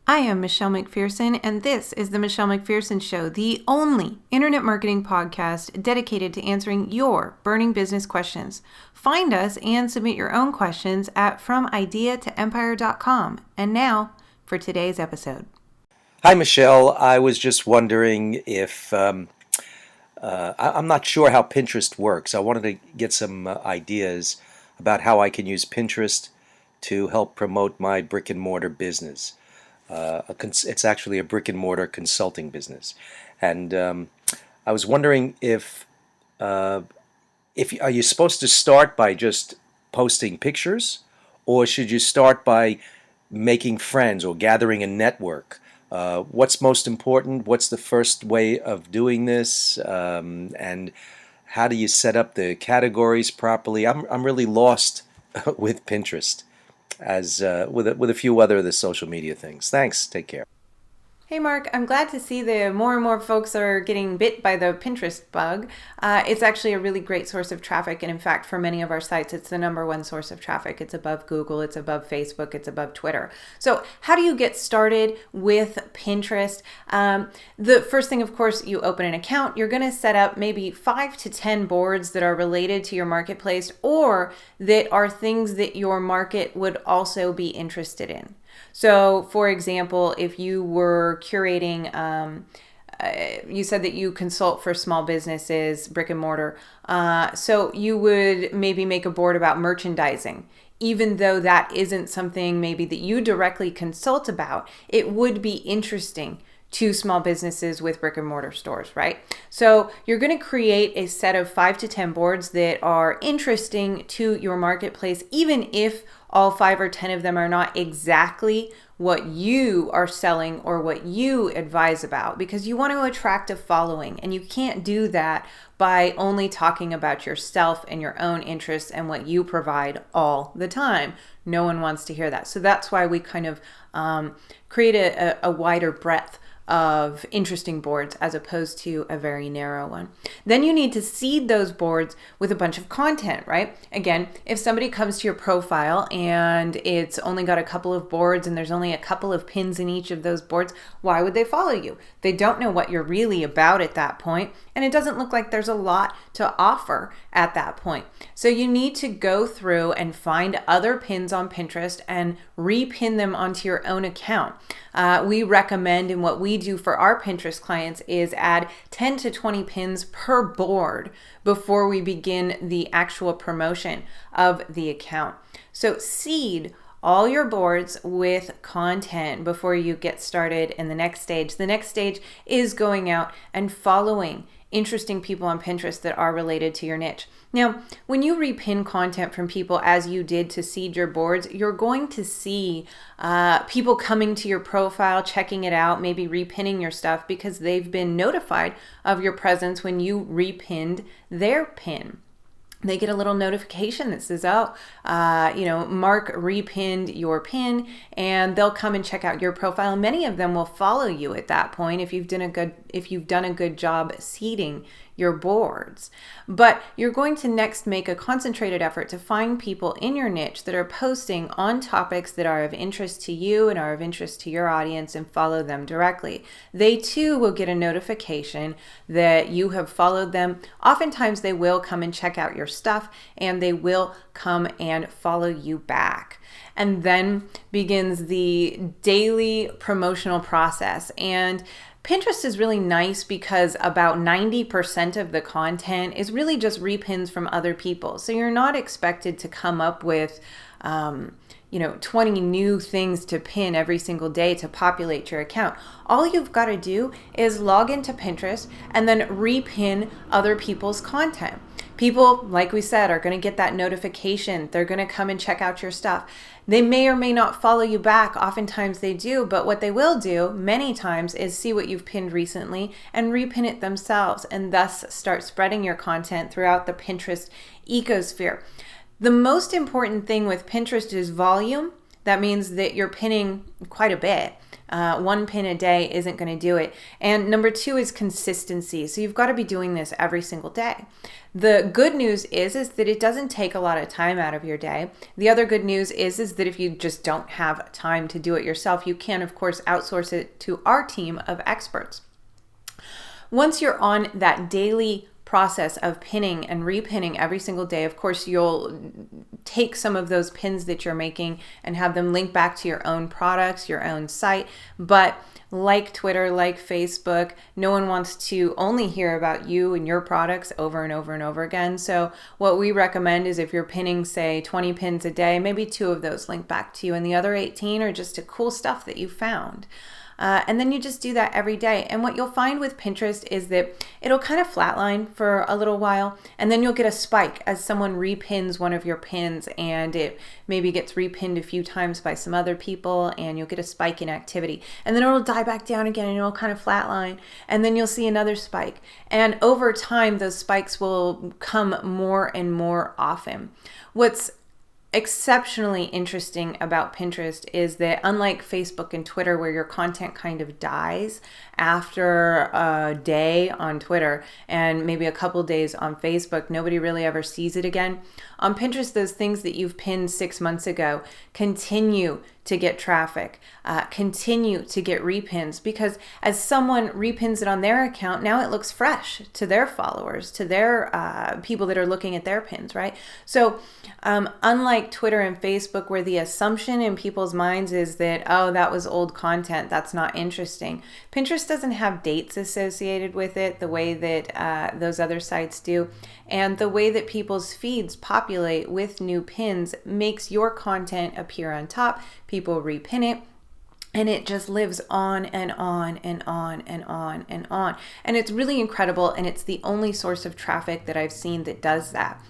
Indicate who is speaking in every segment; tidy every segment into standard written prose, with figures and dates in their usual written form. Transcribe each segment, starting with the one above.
Speaker 1: I am Michelle McPherson, and this is the Michelle McPherson Show, the only internet marketing podcast dedicated to answering your burning business questions. Find us and submit your own questions at FromIdeaToEmpire.com. And now for today's episode.
Speaker 2: Hi, Michelle. I was just wondering if I'm not sure how Pinterest works. I wanted to get some ideas about how I can use Pinterest to help promote my brick and mortar business. It's actually a brick and mortar consulting business, and I was wondering if are you supposed to start by just posting pictures, or should you start by making friends or gathering a network? What's most important? What's the first way of doing this? And how do you set up the categories properly? I'm really lost with Pinterest, as with a few other of the social media things. Thanks. Take care.
Speaker 1: Hey Mark, I'm glad to see that more and more folks are getting bit by the Pinterest bug. It's actually a really great source of traffic, and in fact, for many of our sites, it's the number one source of traffic. It's above Google, it's above Facebook, it's above Twitter. So how do you get started with Pinterest? The first thing, of course, you open an account. You're going to set up maybe 5 to 10 boards that are related to your marketplace or that are things that your market would also be interested in. So, for example, if you were curating, you said that you consult for small businesses, brick and mortar. So you would maybe make a board about merchandising. Even though that isn't something maybe that you directly consult about, it would be interesting to small businesses with brick and mortar stores, right? So you're going to create a set of 5 to 10 boards that are interesting to your marketplace, even if all 5 or 10 of them are not exactly what you are selling or what you advise about, because you want to attract a following, and you can't do that by only talking about yourself and your own interests and what you provide all the time. No one wants to hear that. So that's why we kind of create a wider breadth of interesting boards as opposed to a very narrow one. Then you need to seed those boards with a bunch of content, right? Again, if somebody comes to your profile and it's only got a couple of boards and there's only a couple of pins in each of those boards, why would they follow you? They don't know what you're really about at that point, and it doesn't look like there's a lot to offer at that point. So you need to go through and find other pins on Pinterest and repin them onto your own account. We recommend, and what we do for our Pinterest clients is add 10 to 20 pins per board before we begin the actual promotion of the account. So seed all your boards with content before you get started in the next stage. The next stage is going out and following interesting people on Pinterest that are related to your niche. Now, when you repin content from people as you did to seed your boards, you're going to see people coming to your profile, checking it out, maybe repinning your stuff because they've been notified of your presence when you repinned their pin. They get a little notification that says, Mark repinned your pin, and they'll come and check out your profile. And many of them will follow you at that point if you've done a good job seeding your boards. But you're going to next make a concentrated effort to find people in your niche that are posting on topics that are of interest to you and are of interest to your audience, and follow them directly. They too will get a notification that you have followed them. Oftentimes they will come and check out your stuff, and they will come and follow you back. And then begins the daily promotional process. And Pinterest is really nice because about 90% of the content is really just repins from other people. So you're not expected to come up with 20 new things to pin every single day to populate your account. All you've got to do is log into Pinterest and then repin other people's content. People, like we said, are going to get that notification. They're going to come and check out your stuff. They may or may not follow you back. Oftentimes they do, but what they will do many times is see what you've pinned recently and repin it themselves, and thus start spreading your content throughout the Pinterest ecosphere. The most important thing with Pinterest is volume. That means that you're pinning quite a bit. One pin a day isn't going to do it. And number two is consistency. So you've got to be doing this every single day. The good news is that it doesn't take a lot of time out of your day. The other good news is that if you just don't have time to do it yourself, you can, of course, outsource it to our team of experts. Once you're on that daily process of pinning and repinning every single day, of course, you'll take some of those pins that you're making and have them link back to your own products, your own site. But like Twitter, like Facebook, no one wants to only hear about you and your products over and over and over again. So what we recommend is if you're pinning, say, 20 pins a day, maybe 2 of those link back to you and the other 18 are just cool stuff that you found. And then you just do that every day. And what you'll find with Pinterest is that it'll kind of flatline for a little while, and then you'll get a spike as someone repins one of your pins, and it maybe gets repinned a few times by some other people, and you'll get a spike in activity. And then it'll die back down again, and it'll kind of flatline, and then you'll see another spike. And over time, those spikes will come more and more often. What's exceptionally interesting about Pinterest is that unlike Facebook and Twitter, where your content kind of dies after a day on Twitter and maybe a couple days on Facebook, nobody really ever sees it again. On Pinterest, those things that you've pinned 6 months ago continue to get traffic, continue to get repins, because as someone repins it on their account, now it looks fresh to their followers, to their people that are looking at their pins, right? So unlike Twitter and Facebook, where the assumption in people's minds is that, oh, that was old content, that's not interesting. Pinterest doesn't have dates associated with it the way that those other sites do. And the way that people's feeds populate with new pins makes your content appear on top. People repin it, and it just lives on and on and on and on and on. And it's really incredible, and it's the only source of traffic that I've seen that does that.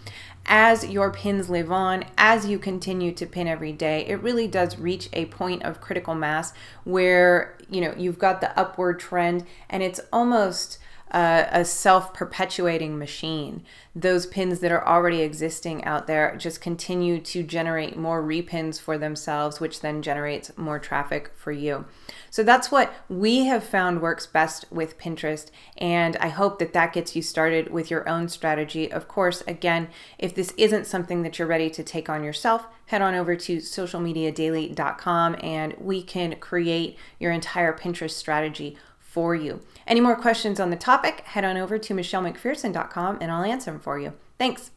Speaker 1: As your pins live on, as you continue to pin every day, it really does reach a point of critical mass where, you've got the upward trend, and it's almost a self-perpetuating machine. Those pins that are already existing out there just continue to generate more repins for themselves, which then generates more traffic for you. So that's what we have found works best with Pinterest, and I hope that gets you started with your own strategy. Of course, again, if this isn't something that you're ready to take on yourself, head on over to socialmediadaily.com and we can create your entire Pinterest strategy for you. Any more questions on the topic, head on over to michellemcpherson.com and I'll answer them for you. Thanks.